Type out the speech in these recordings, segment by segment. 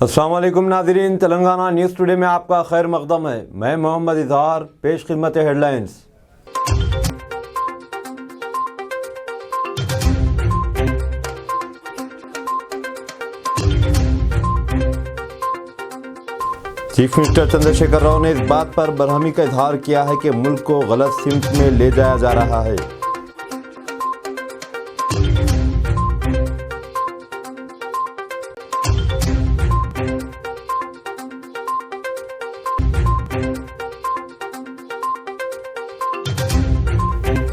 अस्सलाम वालेकुम नाज़रीन, तेलंगाना न्यूज़ टुडे में आपका खैर मक़दम है। मैं मोहम्मद इज़हार, पेश खिदमत headlines. Chief minister Chandrashekhar Rao ने इस बात पर बरहमी का इजहार किया है कि मुल्क को गलत सिमत में ले जाया जा रहा है।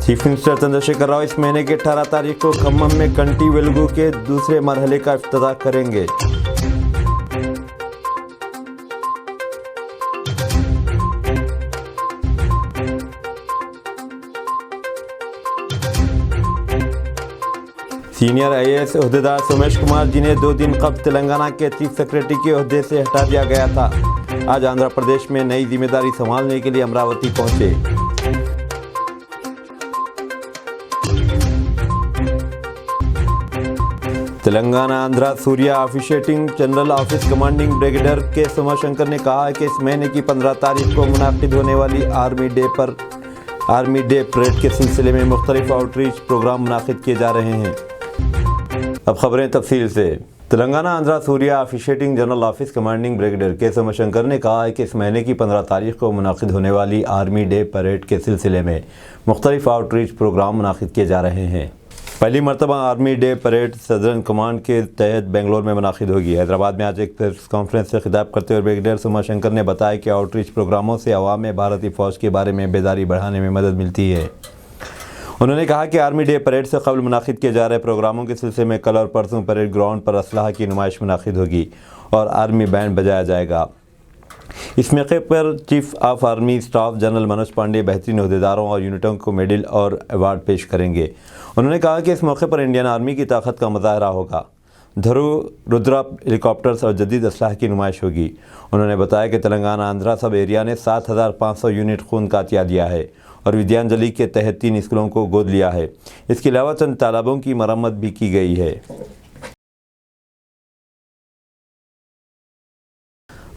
चीफ मिनिस्टर चंद्रशेखर राव इस महीने की 18 तारीख को खम्मम में कंटी वेलुगु के दूसरे मरहले का इफ्तिताह करेंगे। सीनियर आईएएस ओहदेदार सोमेश कुमार, जिन्हें 2 दिन कबल तेलंगाना के चीफ सेक्रेटरी के ओहदे से हटा दिया गया था, आज आंध्र प्रदेश में नई जिम्मेदारी संभालने के लिए अमरावती पहुंचे। Telangana Andhra Surya officiating general office commanding brigadier के सोमाशंकर ने कहा है कि इस महीने की 15 तारीख को मुनाकिद होने वाली आर्मी डे परेड के सिलसिले में मुख्तलिफ आउटरीच प्रोग्राम मुनाकिद किए जा रहे हैं। अब खबरें तफसील से। Telangana Andhra Surya officiating general office commanding brigadier के सोमाशंकर ने कहा है कि इस महीने की 15 तारीख को मुनाकिद होने वाली आर्मी डे परेड के सिलसिले में मुख्तलिफ आउटरीच प्रोग्राम मुनाकिद किए जा रहे हैं। पहली मरतबा army day parade southern command के तहत बेंगलोर में मुनाकिद होगी। हैदराबाद में आज एक प्रेस कॉन्फ्रेंस से खिताब करते हुए ब्रिगेडियर सोमाशंकर ने बताया कि आउटरीच प्रोग्रामों से अवाम में भारतीय फ़ौज के बारे में बेदारी बढ़ाने में मदद मिलती है। उन्होंने कहा कि आर्मी डे परेड से कबल मुनाकिद किए जा रहे प्रोग्रामों के सिलसिले में कल और परसों परेड ग्राउंड पर असलहा की नुमाइश मुनाकिद होगी और आर्मी बैंड बजाया जाएगा। इस मौके पर chief of army staff general Manoj Pande बेहतरीन ओहदेदारों और यूनिटों को मेडल और अवार्ड पेश करेंगे। उन्होंने कहा कि इस मौके पर इंडियन आर्मी की ताकत का मुजाहरा होगा। धरु रुद्रा हेलीकॉप्टर्स और जदीद असलाह की नुमाइश होगी। उन्होंने बताया कि तेलंगाना आंध्रा सब एरिया ने 7500 यूनिट खून का अतिया दिया है और विद्यांजलि के तहत 3 स्कूलों को गोद लिया है। इसके अलावा चंद तालाबों की मरम्मत भी की गई है।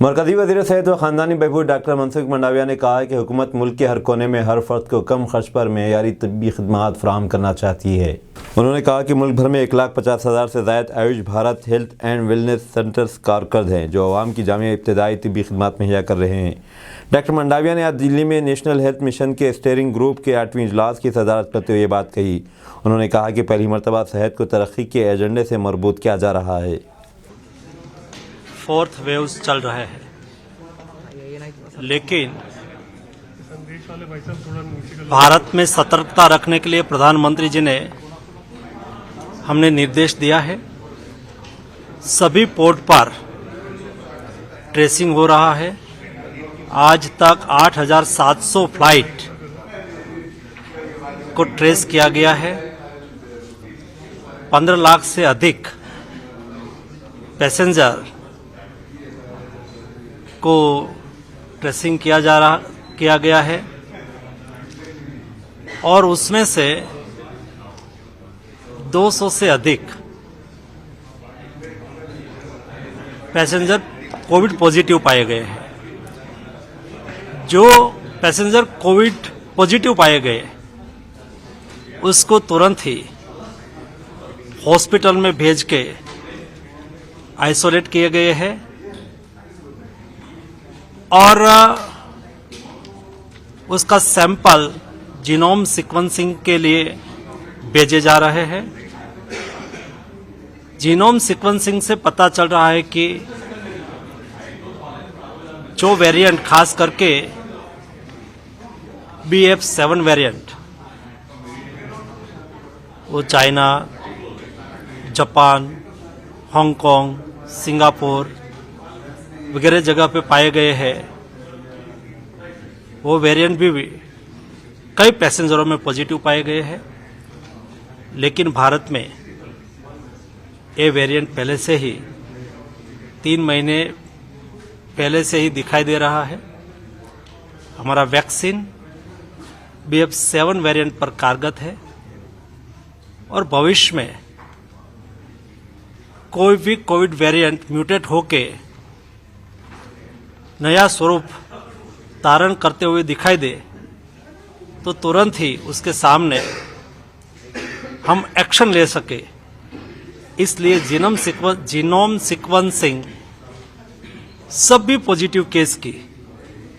मरकज़ी वज़ीर सेहत व ख़ानदानी बहबूद डॉक्टर मनसुख मंडाविया ने कहा है कि हुकूमत मुल्क के हर कोने में हर फर्द को कम खर्च पर मेयारी तब्बी खिदमात फराहम करना चाहती है। उन्होंने कहा कि मुल्क भर में 1,50,000 से ज़ायद Ayush Bharat health and wellness centres कारकर्द हैं जो आवाम की जामिया इब्तदाई तब्बी खिदमात मुहैया कर रहे हैं। डॉक्टर मंडाविया ने आज दिल्ली में नेशनल हेल्थ मिशन के स्टीयरिंग ग्रुप के 8वें इजलास की सदारत करते हुए ये बात कही। उन्होंने कहा कि पहली मरतबा सेहत को तरक्की के एजेंडे से मरबूत किया जा रहा है। 4th वेव्स चल रहे हैं, लेकिन भारत में सतर्कता रखने के लिए प्रधानमंत्री जी ने हमने निर्देश दिया है। सभी पोर्ट पर ट्रेसिंग हो रहा है। आज तक 8,700 फ्लाइट को ट्रेस किया गया है। 15 लाख से अधिक पैसेंजर को ट्रेसिंग किया गया है और उसमें से 200 से अधिक पैसेंजर कोविड पॉजिटिव पाए गए हैं। जो पैसेंजर कोविड पॉजिटिव पाए गए उसको तुरंत ही हॉस्पिटल में भेज के आइसोलेट किए गए हैं और उसका सैंपल जीनोम सीक्वेंसिंग के लिए भेजे जा रहे हैं। जीनोम सीक्वेंसिंग से पता चल रहा है कि जो वेरिएंट, खास करके BF7 वेरिएंट, वो चाइना, जापान, हांगकांग, सिंगापुर वगैरह जगह पे पाए गए हैं। वो वेरिएंट भी कई पैसेंजरों में पॉजिटिव पाए गए हैं, लेकिन भारत में ये वेरिएंट पहले से ही 3 महीने पहले से ही दिखाई दे रहा है। हमारा वैक्सीन BF7 वेरिएंट पर कारगर है और भविष्य में कोई भी कोविड वेरिएंट म्यूटेट होके नया स्वरूप धारण करते हुए दिखाई दे तो तुरंत ही उसके सामने हम एक्शन ले सके, इसलिए जीनोम सीक्वेंसिंग सभी पॉजिटिव केस की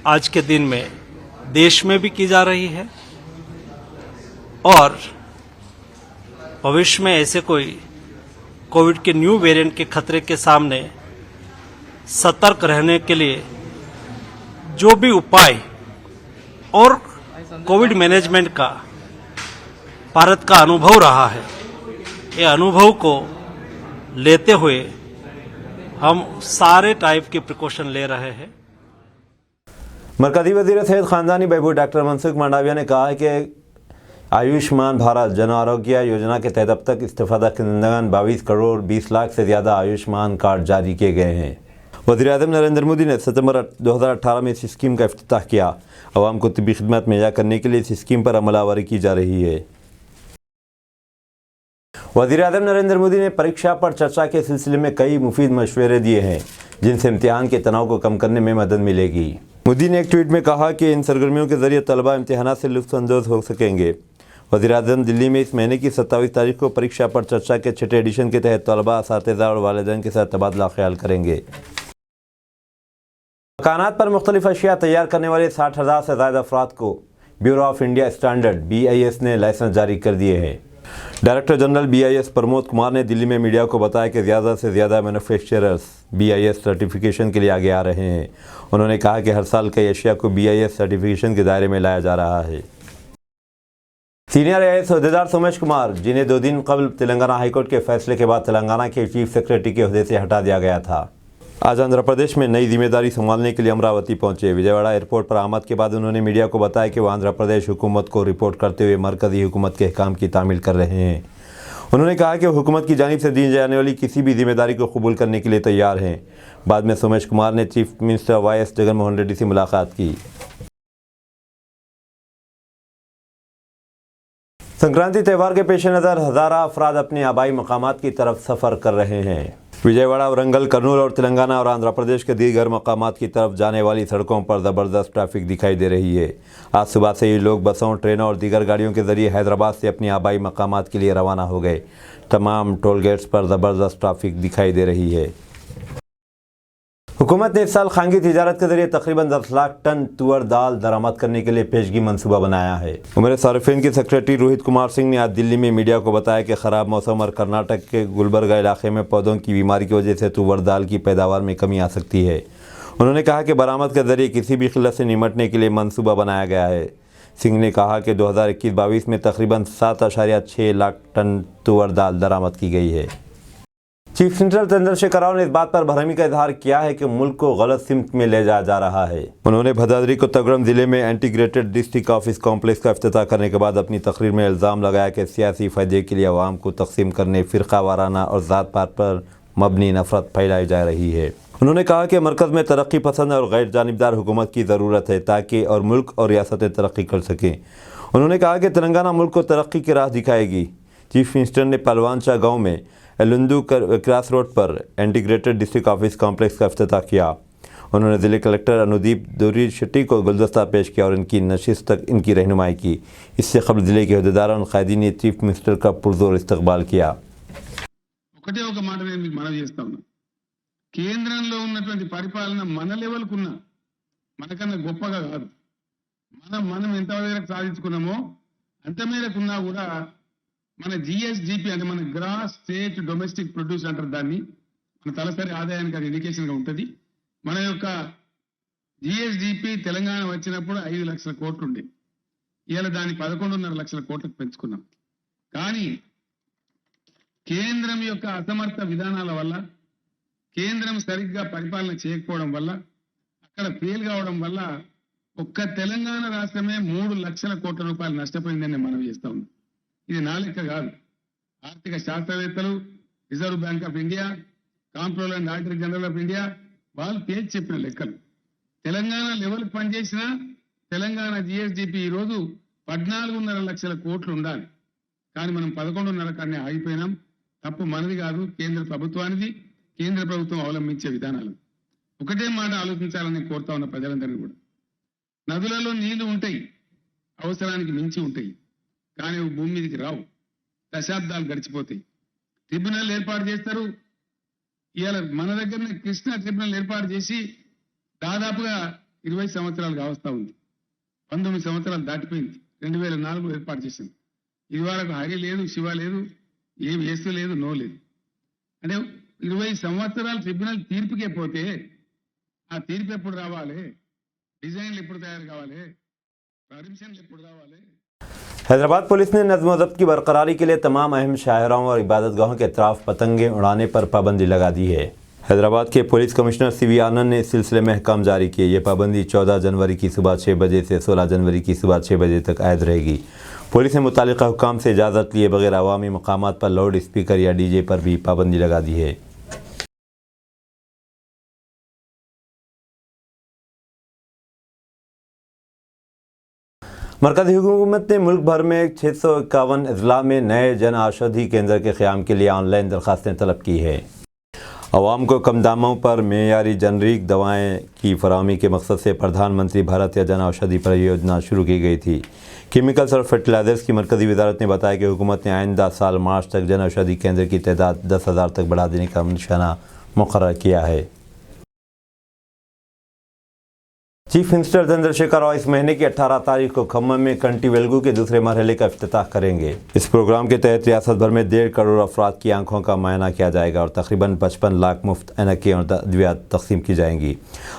आज के दिन में देश में भी की जा रही है और भविष्य में ऐसे कोई कोविड के न्यू वेरिएंट के खतरे के सामने सतर्क रहने के लिए जो भी उपाय और कोविड मैनेजमेंट का भारत का अनुभव रहा है, ये अनुभव को लेते हुए हम सारे टाइप के प्रिकॉशन ले रहे हैं। मरकजी वजीर सेहत खानदानी बहबूद डॉक्टर मनसुख मंडाविया ने कहा है कि आयुष्मान भारत जन आरोग्य योजना के तहत अब तक इस्तेफादा कंदगान 22 करोड़ 20 लाख से ज़्यादा आयुष्मान कार्ड जारी किए गए हैं। वज़ीर-ए-आज़म नरेंद्र मोदी ने सितंबर 2018 में इस स्कीम का इफ्तिताह किया। आवाम को तिब्बी खिदमत मुहैया करने के लिए इस स्कीम पर अमलावरी की जा रही है। वज़ीर-ए-आज़म नरेंद्र मोदी ने परीक्षा पर चर्चा के सिलसिले में कई मुफीद मशवरे दिए हैं जिनसे इम्तिहान के तनाव को कम करने में मदद मिलेगी। मोदी ने एक ट्वीट में कहा कि इन सरगर्मियों के जरिए तलबा इम्तिहानात से लुत्फ़अंदोज़ हो सकेंगे। वज़ीर-ए-आज़म दिल्ली में इस महीने की 27 तारीख को परीक्षा पर चर्चा के 6ठे एडिशन के तहत तलबा, असातिज़ा और वालिदैन के साथ तबादला ख्याल करेंगे। मकानात पर मुख्तलिफ अशिया तैयार करने वाले 60,000 से ज़्यादा अफराद को bureau of India standard BIS ने लाइसेंस जारी कर दिए हैं। Director general BIS Pramod Kumar ने दिल्ली में मीडिया को बताया कि ज़्यादा से ज़्यादा मैन्युफैक्चरर्स BIS सर्टिफिकेशन के लिए आगे आ रहे हैं। उन्होंने कहा कि हर साल कई अशिया को BIS सर्टिफिकेशन के दायरे में लाया जा रहा है। सीनियर IAS अहदेदार सोमेश कुमार, जिन्हें 2 दिन कबल तेलंगाना हाईकोर्ट के फैसले के बाद तेलंगाना के चीफ सेक्रेटरी के अहदे से हटा दिया गया था, आज आंध्र प्रदेश में नई जिम्मेदारी संभालने के लिए अमरावती पहुंचे। विजयवाड़ा एयरपोर्ट पर आमद के बाद उन्होंने मीडिया को बताया कि वो आंध्र प्रदेश हुकूमत को रिपोर्ट करते हुए मरकजी हुकूमत के अहकाम की तामील कर रहे हैं। उन्होंने कहा कि हुकूमत की जानिब से दी जाने वाली किसी भी जिम्मेदारी को कबूल करने के लिए तैयार हैं। बाद में सोमेश कुमार ने chief minister YS Jaganmohan Reddy से मुलाकात की। संक्रांति त्यौहार के पेश नज़र हज़ारा अफराद अपने आबाई मकामात की तरफ सफ़र कर रहे हैं। विजयवाड़ा, वरंगल, कर्नूल और तेलंगाना और आंध्र प्रदेश के दीगर मकामात की तरफ जाने वाली सड़कों पर ज़बरदस्त ट्रैफिक दिखाई दे रही है। आज सुबह से ही लोग बसों, ट्रेनों और दीगर गाड़ियों के ज़रिए हैदराबाद से अपनी आबाई मकामात के लिए रवाना हो गए। तमाम टोल गेट्स पर ज़बरदस्त ट्रैफिक दिखाई दे रही है। हुकूमत ने इस साल खांगी तिजारत के जरिए तकरीबन 10 लाख टन तुअर दाल दरामद करने के लिए पेशगी मंसूबा बनाया है। उमर सारिफिन के सेक्रेटरी रोहित कुमार सिंह ने आज दिल्ली में मीडिया को बताया कि ख़राब मौसम और कर्नाटक के गुलबर्गा इलाके में पौधों की बीमारी की वजह से तुअर दाल की पैदावार में कमी आ सकती है। उन्होंने कहा कि बरामद के जरिए किसी भी किल्लत से निमटने के लिए मंसूबा बनाया गया है। सिंह ने कहा कि 2021-22 में तकरीबन 7.6 लाख टन तुअर दाल दरामद की गई है। चीफ मिनिस्टर चंद्रशेखर राव ने इस बात पर भरहमी का इजहार किया है कि मुल्क को गलत सिमत में ले जाया जा रहा है। उन्होंने भदादरी को तगड़म जिले में इंटीग्रेटेड डिस्ट्रिक्ट ऑफिस कॉम्प्लेक्स का इफ्तिताह करने के बाद अपनी तकरीर में इल्ज़ाम लगाया कि सियासी फ़ायदे के लिए अवाम को तकसीम करने, फ़िरका वाराना और ज़ात पात पर मबनी नफरत फैलाई जा रही है। उन्होंने कहा कि मरकज़ में तरक्की पसंद और गैर जानिबदार हुकूमत की ज़रूरत है ताकि और मुल्क और रियासतें तरक्की कर सकें। उन्होंने कहा कि तेलंगाना मुल्क को तरक्की की राह दिखाएगी। चीफ मिनिस्टर ने पलवानचा गाँव में एलुंदू क्रॉस रोड पर इंटीग्रेटेड डिस्ट्रिक्ट ऑफिस कॉम्प्लेक्स का इफ्तिताह किया। उन्होंने ज़िले कलेक्टर अनुदीप दुरी शेट्टी को गुलदस्ता पेश किया और इनकी नशिस्त तक इनकी रहनुमाई की। इससे कबल ज़िले के अहदेदारों और क़ायदीन ने चीफ मिनिस्टर का पुरजोर इस्तकबाल किया। ఒకటే ఒక మాట నేను మీకు మనవి చేస్తా ఉన్నా, కేంద్రంలో ఉన్నటువంటి పరిపాలన మన లెవెల్కు ఉన్న మనకన్నా గొప్పగా కాదు, మనం ఎంత మేరకు సాధించుకున్నామో అంత మేరకు ఉన్నా కూడా మన GSDP అంటే మన గ్రాస్ స్టేట్ డొమెస్టిక్ ప్రొడ్యూస్ అంటారు దాన్ని, మన తలసరి ఆదాయానికి అది ఇండికేషన్ గా ఉంటుంది. మన యొక్క GSDP తెలంగాణ వచ్చినప్పుడు 5 లక్షల కోట్లు ఉండే, ఇవాళ దాన్ని 11.5 లక్షల కోట్లకు పెంచుకున్నాం. కానీ కేంద్రం యొక్క అసమర్థ విధానాల వల్ల, కేంద్రం సరిగ్గా పరిపాలన చేయకపోవడం వల్ల, అక్కడ ఫెయిల్ కావడం వల్ల ఒక్క తెలంగాణ రాష్ట్రమే 3 లక్షల కోట్ల రూపాయలు నష్టపోయిందని మనం చేస్తా ఉన్నాం. ఇది నా లెక్క కాదు, ఆర్థిక శాస్త్రవేత్తలు, reserve bank of India, comptroller and auditor general of India వాళ్ళు తేల్చి చెప్పిన లెక్కలు. తెలంగాణ లెవెల్ పనిచేసిన తెలంగాణ GSDP ఈరోజు 14.5 లక్షల కోట్లు ఉండాలి, కానీ మనం 11.5 కన్నా ఆగిపోయినాం. తప్పు మనది కాదు, కేంద్ర ప్రభుత్వానిది, కేంద్ర ప్రభుత్వం అవలంబించే విధానాలు. ఒకటే మాట ఆలోచించాలని కోరుతా ఉన్న ప్రజలందరినీ కూడా. నదులలో నీళ్లు ఉంటాయి, అవసరానికి మించి ఉంటాయి, కానీ అవి భూమి మీదకి రావు. దశాబ్దాలు గడిచిపోతాయి. ట్రిబ్యునల్ ఏర్పాటు చేస్తారు. ఇవాళ మన దగ్గరనే కృష్ణా ట్రిబ్యునల్ ఏర్పాటు చేసి దాదాపుగా 20 సంవత్సరాలు కావస్తా ఉంది. 19 సంవత్సరాలు దాటిపోయింది. 2004 ఏర్పాటు చేసింది. ఇది వరకు హరి లేదు, శివ లేదు, ఏం వేస్తూ లేదు, నో లేదు. అంటే 20 సంవత్సరాలు ట్రిబ్యునల్ తీర్పుకే పోతే ఆ తీర్పు ఎప్పుడు రావాలి, డిజైన్లు ఎప్పుడు తయారు కావాలి, పర్మిషన్లు ఎప్పుడు రావాలి. हैदराबाद पुलिस ने नज़्म व ज़ब्त की बरकरारी के लिए तमाम अहम शाहराओं और इबादतगाहों के अतराफ पतंगें उड़ाने पर पाबंदी लगा दी है। हैदराबाद के पुलिस कमिश्नर सीवी आनंद ने इस सिलसिले में अहकाम जारी किए। ये पाबंदी 14 जनवरी की सुबह 6 बजे से 16 जनवरी की सुबह 6 बजे तक आयद रहेगी। पुलिस ने मुतालिका हुकाम से इजाज़त लिए बगैर अवामी मकामात पर लाउड स्पीकर या डीजे पर भी पाबंदी लगा दी है। मरकज़ी हुकूमत ने मुल्क भर में 651 अजला में नए जन औषधि केंद्र के क़याम के लिए ऑनलाइन दरख्वास्तें तलब की है। अवाम को कम दामों पर मेयारी जेनरिक दवाएं की फराहमी के मकसद से प्रधानमंत्री भारतीय जन औषधि परियोजना शुरू की गई थी। केमिकल्स और फर्टिलाइजर्स की मरकज़ी वजारत ने बताया कि हुकूमत ने आइंदा साल मार्च तक जन औषधि केंद्र की तादाद 10,000 तक बढ़ा देने का निशाना मुकर्रर किया है। चीफ मिनिस्टर चंद्रशेखर राव इस महीने की 18 तारीख को खम्मम में कंटी वेलगू के दूसरे मरहले का इफ्तिताह करेंगे। इस प्रोग्राम के तहत रियासत भर में 1.5 करोड़ अफराद की आंखों का मुआयना किया जाएगा और तकरीबन 55 लाख मुफ्त ऐनकें और अद्वियात तकसीम की जाएंगी।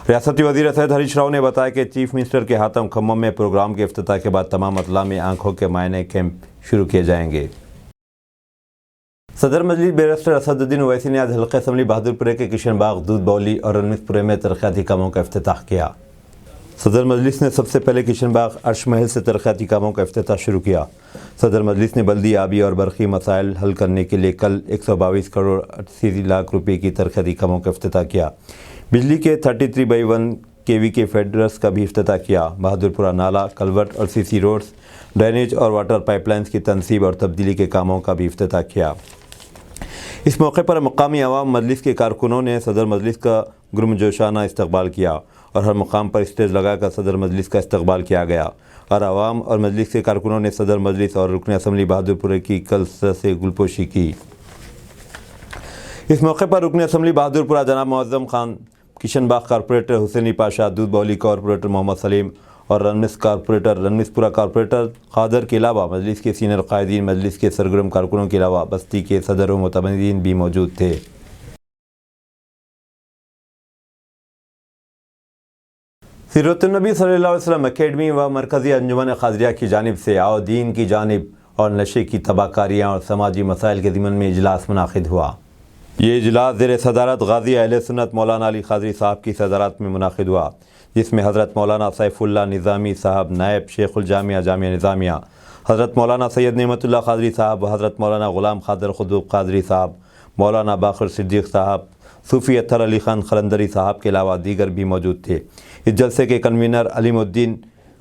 रियासती वज़ीर सैयद हरीश राव ने बताया कि चीफ मिनिस्टर के हाथम खम्मम में प्रोग्राम के इफ्तिताह के बाद तमाम अजला में आंखों के मुआयने कैंप शुरू किए जाएंगे। सदर मजलिस बैरिस्टर असदुद्दीन ओवैसी ने आज हल्का असम्बली बहादुरपुरे के किशन बाग, दूध बौली और रनमिसपुरे में तरक्याती कामों का इफ्तिताह किया। सदर मजलिस ने सबसे पहले किशन बाग अर्श महल से तरक्याती कामों का इफ्तिताह शुरू किया। सदर मजलिस ने बल्दी, आबी और बरक़ी मसाइल हल करने के लिए कल 122 करोड़ 80 लाख रुपए की तरक्याती कामों का इफ्तिताह किया। बिजली के 33/1 kV के फेडरस का भी इफ्तिताह किया। बहादुरपुरा नाला, कलवर्ट और सीसी रोड्स, ड्रेनेज और वाटर पाइपलाइंस की तनसीब और तब्दीली के कामों का भी इफ्तिताह किया। इस मौके पर मकामी अवाम मजलिस के कारकुनों ने सदर मजलिस का गुरमजोशाना इस्तकबाल किया और हर मुकाम पर स्टेज लगाकर सदर मजलिस का इस्तकबाल किया गया और अवाम और मजलिस के कारकुनों ने सदर मजलिस और रुकन असम्बली बहादुरपुरे की कल से गुलपोशी की। इस मौके पर रुकन असम्बली बहादुरपुरा जनाब मुअज़्ज़म खान, किशन बाग कारपोरेटर हुसैनी पाशा, दूध बौली कारपोरेटर मोहम्मद सलीम और रनमिसपुरा कारपोरेटर कादर के अलावा मजलिस के सीनियर कायदीन, मजलिस के सरगर्म कारकुनों के अलावा बस्ती के सदर व मुतमदीन भी मौजूद थे। सीरतुन्नबी सल्लल्लाहु अलैहि वसल्लम अकेडमी व मरकज़ी अंजुमन क़ादिरिया की जानिब से आओ दीन की जानिब और नशे की तबाहकारियाँ और समाजी मसाइल के ज़िमन में इजलास मुनाक़िद हुआ। ये इजलास ज़ेर सदारत गाज़ी अहले सुन्नत मौलाना अली क़ादरी साहब की सदारत में मुनाक़िद हुआ, जिसमें हज़रत मौलाना सैफुल्लाह निज़ामी साहब नायब शेखुल जामिया जामिया निज़ामिया, हज़रत मौलाना सैयद नेमतुल्लाह क़ादरी साहब, हज़रत मौलाना ग़ुलाम क़ादर ख़ुदूब क़ादरी साहब, मौलाना बाक़िर सिद्दीक़ साहब, सूफ़ी अत्तर अली ख़ान ख़लंदरी साहब के अलावा दीगर भी मौजूद थे। इस जलसे के कन्वीनर अलीमुद्दीन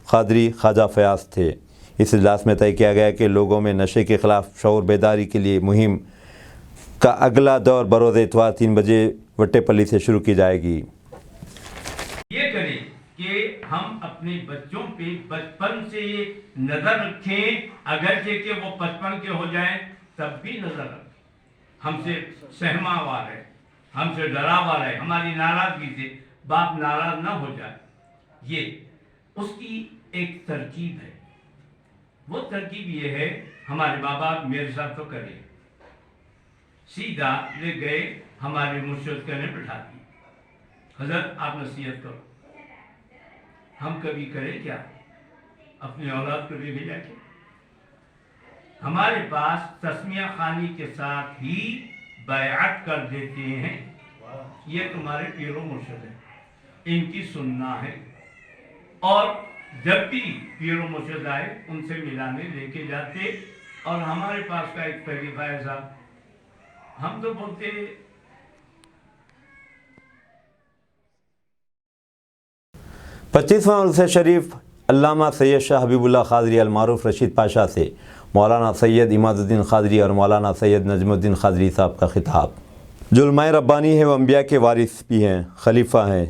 क़ादरी ख्वाजा फ़याज़ थे। इस इजलास में तय किया गया कि लोगों में नशे के ख़िलाफ़ शऊर बेदारी के लिए मुहिम का अगला दौर बरोज़ इतवार 3 बजे वट्टेपल्ली से शुरू की जाएगी। ये करें कि हम अपने बच्चों पे बचपन से नजर रखें, अगरचे कि वो 55 के हो जाएं तब भी नजर रखें। हमसे सहमा वाला है, हमसे डरा वाला है, हमारी नाराजगी से बाप नाराज ना हो जाए, ये उसकी एक तरकीब है। वो तरकीब ये है, हमारे बाबा मेरे साथ तो करे, सीधा ले गए हमारे मुर्शिद करने बिठा दी, हजरत आप नसीहत करो। हम कभी करें क्या अपने औलाद को ले भेजा के? हमारे पास तस्मिया खानी के साथ ही बैअत कर देते हैं, ये तुम्हारे पीरो मुर्शिद हैं, इनकी सुनना है। और जब भी पीरो मुर्शिद आए उनसे मिलाने लेके जाते। और हमारे पास का एक तरीका है साहब, हम तो बोलते 25वां उर्स शरीफ अल्लामा सैयद शाह हबीबुल्लाह क़ादरी अल-मारूफ रशीद पाशा से मौलाना सैयद इमादुद्दीन क़ादरी और मौलाना सैयद नजमुद्दीन क़ादरी साहब का खिताब। जो उलमाए रब्बानी है वो अम्बिया के वारिस भी हैं, खलीफा हैं।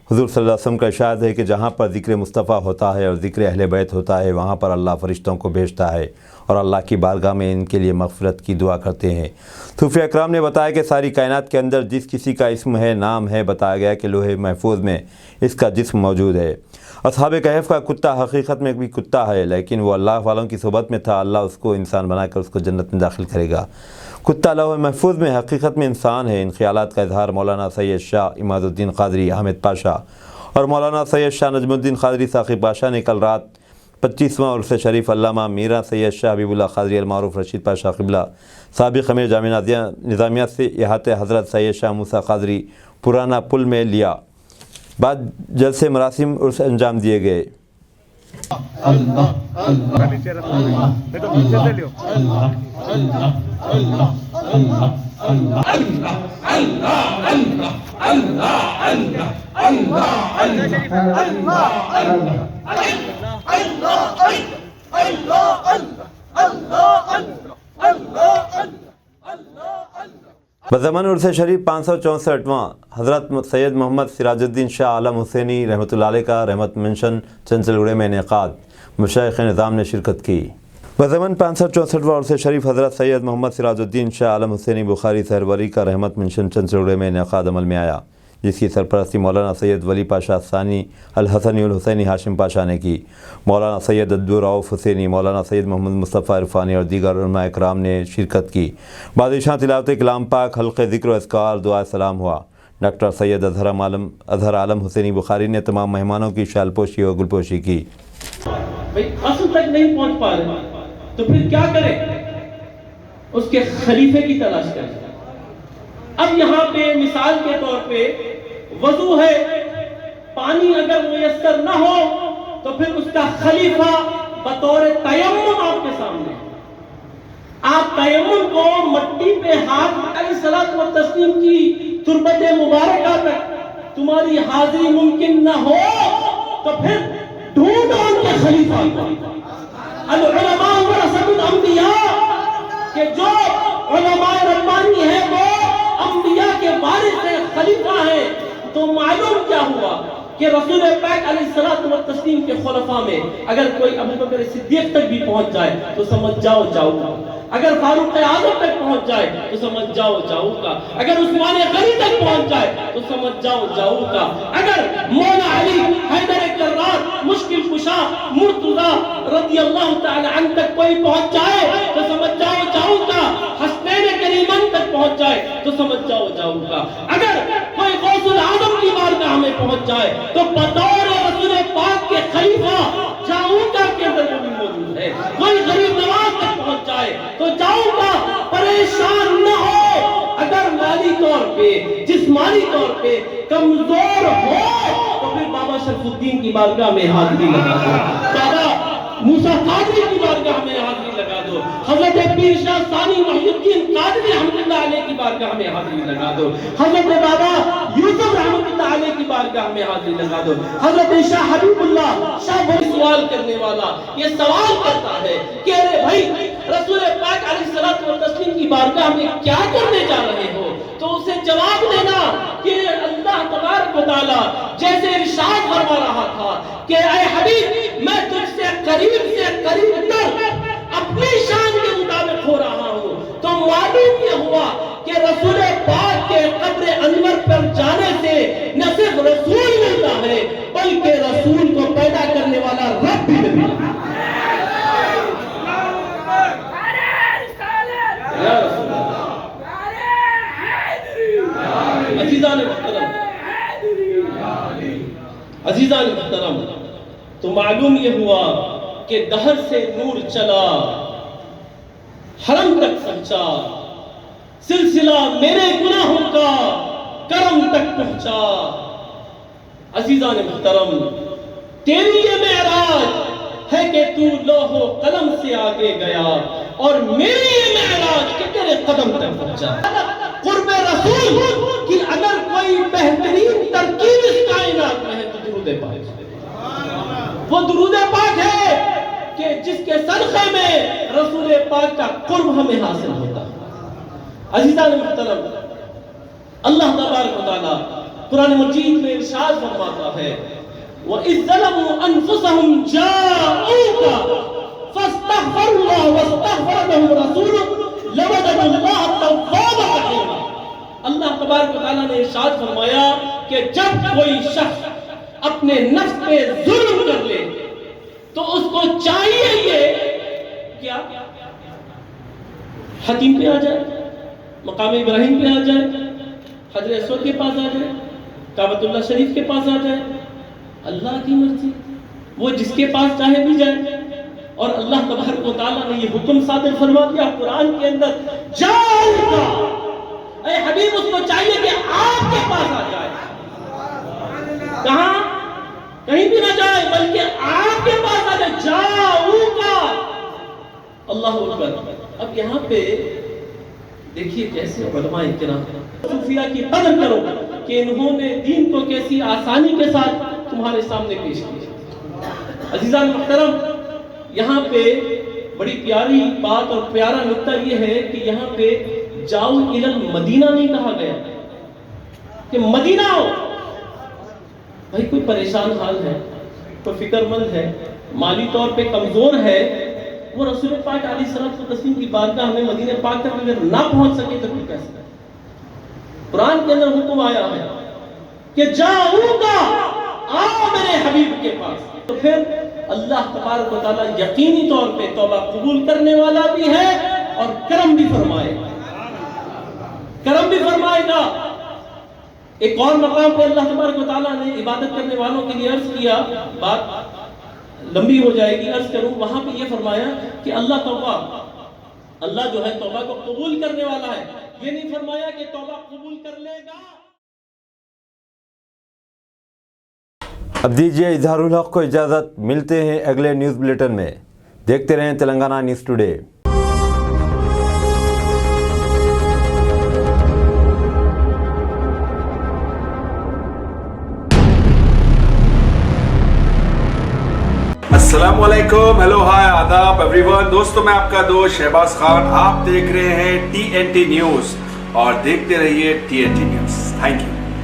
हुज़ूर सल्लल्लाहु अलैहि वसल्लम का इरशाद है कि जहाँ पर ज़िक्र मुस्तफ़ा होता है और ज़िक्र अहले बैत होता है वहाँ पर अल्लाह फ़रिश्तों को भेजता है और अल्लाह की बारगाह में इनके लिए मग़फ़िरत की दुआ करते हैं। सूफ़ी अकराम ने बताया कि सारी कायनात के अंदर जिस किसी का इस्म है, नाम है, बताया गया कि लोहे महफूज में इसका जिस्म मौजूद है। असहाब कहफ़ का कुत्ता हकीकत में भी कुत्ता है, लेकिन वो अल्लाह वालों की सोबत में था। अल्लाह उसको इंसान बनाकर उसको जन्नत में दाखिल करेगा। कुत्ता लौह महफूज में हकीकत में इंसान है। इन ख्यालात का इजहार मौलाना सैयद शाह इमादुद्दीन क़ादरी हामिद पाशा और मौलाना सैयद शाह नजमुद्दीन क़ादरी साक़िब पाशा ने कल रात 25वां उर्स शरीफ अल्लामा मीरा सैयद शाह हबीबुल्लाह क़ादरी अलमारूफ़ रशीद पाशा क़िबला साबिक़ अमीर जामिया निज़ामिया से इहाते हज़रत सैयद शाह मूसा क़ादरी पुराना पुल में लिया। बाद जलसे मरासिम उर्स अंजाम दिए गए। बज़मन उर्स शरीफ 564वां हज़रत सैयद मोहम्मद सिराजुद्दीन शाह आलम हुसैनी रहमतुल्लाह अलैह का रहमत मेंशन चंचलगुड़े में इनेक़ाद, मशाइख़ निज़ाम ने शिरकत की। बज़मन 564वां उर्स शरीफ हज़रत सैयद मोहम्मद सिराजुद्दीन शाह आलम हुसैनी बुखारी सहरवरी का रहमत मेंशन चंचलगुड़े में इनेक़ाद अमल में आया, जिसकी सरपरस्ती मौलाना सैयद वली पाशा सानी अल हसनी उल हुसैनी हाशिम पाशा ने की। मौलाना सैयद अब्दुर रऊफ़ हुसैनी, मौलाना सैयद मोहम्मद मुस्तफ़ा इरफ़ानी और दीगर उलमाए इकराम ने शिरकत की। बादशाह तिलावत कलाम पाक, हल्क़े ज़िक्र व अज़कार, दुआ सलाम हुआ। डॉक्टर सैयद अज़हर आलम हुसैनी बुखारी ने तमाम मेहमानों की शालपोशी और गुलपोशी की। भाई असल तक नहीं पहुंच पा रहे तो फिर क्या करें? उसके खलीफे की तलाश करें। अब यहाँ पे मिसाल के तौर पे वजू है, पानी अगर मुयस्सर न हो तो फिर उसका खलीफा बतौर तयम्मुम आपके सामने। आप तयम्मुम को मट्टी पे हाथ अलैहिस्सलातु व तस्लीम की तुरबत मुबारका तक तुम्हारी हाजिरी मुमकिन न हो तो फिर ढूंढो उनके खलीफा को। अल-उलमा वरसतुल अंबिया के जो उलमाए रब्बानी है वो अंबिया के वारिस है, खलीफा है। तो मालूम क्या हुआ कि रसूल पाक अलैहिस्सलातु व तस्लीम के खुलफा में अगर कोई अबू बकर सिद्दीक तक भी पहुंच जाए तो समझ जाओ जाऊंगा, अगर फारूक आज़म तक पहुंच जाए तो समझ जाओ जाऊंगा, अगर उस्मान गनी तक पहुंच जाए तो समझ जाओ जाऊंगा, अगर मौला अली हैदर कर्रार मुश्किल कुशा मुर्तज़ा रज़ियल्लाहु तआला अन्हु तक कोई पहुंच जाए तो समझ जाओ जाऊंगा, हसनैन करीमन तक पहुंच जाए तो समझ जाओ जाऊंगा, अगर कोई गौसुल आज़म की बारगाह में पहुंच जाए तो बतौर रसूल पाक के खलीफा जाऊंगा के अंदर वो भी मौजूद है। कोई गरीब नवाज तक पहुंच जाए तो जाऊंगा, परेशान न हो। अगर माली तौर पे, जिस्मानी तौर पे कमजोर हो तो फिर बाबा शरफुद्दीन की बारगाह में हाजिरी लगा दो, बाबा मूसा कादरी की बारगाह में हाजिरी लगा दो, हजरत पीर शाह सानी मुहीउद्दीन कादरी रहमतुल्लाह अलैह की बारगाह में हाजिरी लगा दो, हजरत बाबा यूसुफ रहमतुल्लाह अलैह की बारगाह में हाजिरी लगा दो, हजरत शाह हबीबुल्लाह शाह वही सवाल करने वाला ये सवाल करता है कि अरे भाई रसूल पाक अलैहिस्सलातु व तस्लीम की बारगाह में क्या करने जा रहे हो? तो उसे जवाब देना कि अल्लाह तबारक व तआला जैसे इरशाद फरमा रहा था कि ऐ हबीब मैं तुझसे करीब तर अपनी शान के मुताबिक हो रहा हूँ। तो मालूम ये हुआ कि रसूल पाक के कब्र अनवर पर जाने से न सिर्फ रसूल मिलता है बल्कि रसूल को पैदा करने वाला रब भी मिलता है। अजीज़ान मुहतरम, तो मालूम ये हुआ कि दहर से नूर चला, हरम तक पहुंचा, सिलसिला मेरे गुनाहों का करम तक पहुंचा। अजीज़ान मुहतरम, तेरी ये मेराज है कि तू लोहो कलम से आगे गया और मेरी ये मेराज कि तेरे कदम तक पहुंचा। कुर्बे रसूल की अगर कोई बेहतरीन तरकीब इस कायनात में है तो दुरूद पाक। वो दुरूद पाक है कि जिसके सदक़े में रसूल पाक का कुर्ब हमें हासिल होता है। अज़ीज़ान मुहतरम, अल्लाह तबारक व तआला कुरान मजीद में इरशाद फरमाता है वइज़ ज़लमू अनफुसहुम जाऊका फस्तगफरुल्लाह वस्तगफर लहुम रसूलुहु लवजदुल्लाह तव्वाबन रहीमा। अल्लाह तबारक व तआला ने इरशाद फरमाया कि जब कोई शख्स अपने नफ्स पे जुल्म कर ले तो उसको चाहिए ये क्या हतीम पे आ जाए, मकाम इब्राहिम पे आ जाए, हजर अस्वद के पास आ जाए, काबतुल्लाह शरीफ के पास आ जाए, अल्लाह की मर्जी, वो जिसके पास चाहे भी जाए। और अल्लाह तबारक व तआला ने ये हुक्म सादिर फरमा दिया कुरान के अंदर, जाऊंगा, ऐ हबीब उसको चाहिए कि आपके पास आ जाए। कहां? कहीं भी ना जाए बल्कि आपके पास आ जाए, जाऊंगा। अल्लाह अकबर। अब यहाँ पे देखिए कैसे उलमाए किराम सूफिया की कदर करो कि इन्होंने दीन को कैसी आसानी के साथ तुम्हारे सामने पेश किया। अजीजान मुहतरम, यहाँ पे बड़ी प्यारी बात और प्यारा नुक्ता ये है कि यहाँ पे जाओ इलल मदीना नहीं कहा गया कि मदीना आओ। भाई कोई परेशान हाल है, कोई फिक्रमंद है, माली तौर पे कमजोर है, वो रसूल पाक अलैहिस्सलातु तस्लीम की बारगाह में मदीने पाक तक अगर ना पहुंच सके तो फिर कैसे? कुरान के अंदर हुक्म आया है कि जाऊंगा, आओ मेरे हबीब के पास। तो फिर अल्लाह तबारक व तआला यकीनी तौर पे तौबा कबूल करने वाला भी है और करम भी फरमाएगा, करम भी फरमाएगा। एक और मकाम पे अल्लाह तबारक व तआला ने इबादत करने वालों के लिए अर्ज किया, बात लंबी हो जाएगी, अर्ज करूं, वहां पे ये फरमाया कि अल्लाह जो है तौबा को कबूल करने वाला है। ये नहीं फरमाया कि तौबा कबूल कर लेगा। अब दीजिए इजहारुल हक को इजाज़त, मिलते हैं अगले न्यूज़ बुलेटिन में। देखते रहें तेलंगाना न्यूज़ टुडे। अस्सलाम वालेकुम, हेलो, हाय, आदाब एवरीवन। दोस्तों, मैं आपका दोस्त शहबाज खान, आप देख रहे हैं TNT न्यूज़ और देखते रहिए TNT न्यूज़। Thank you.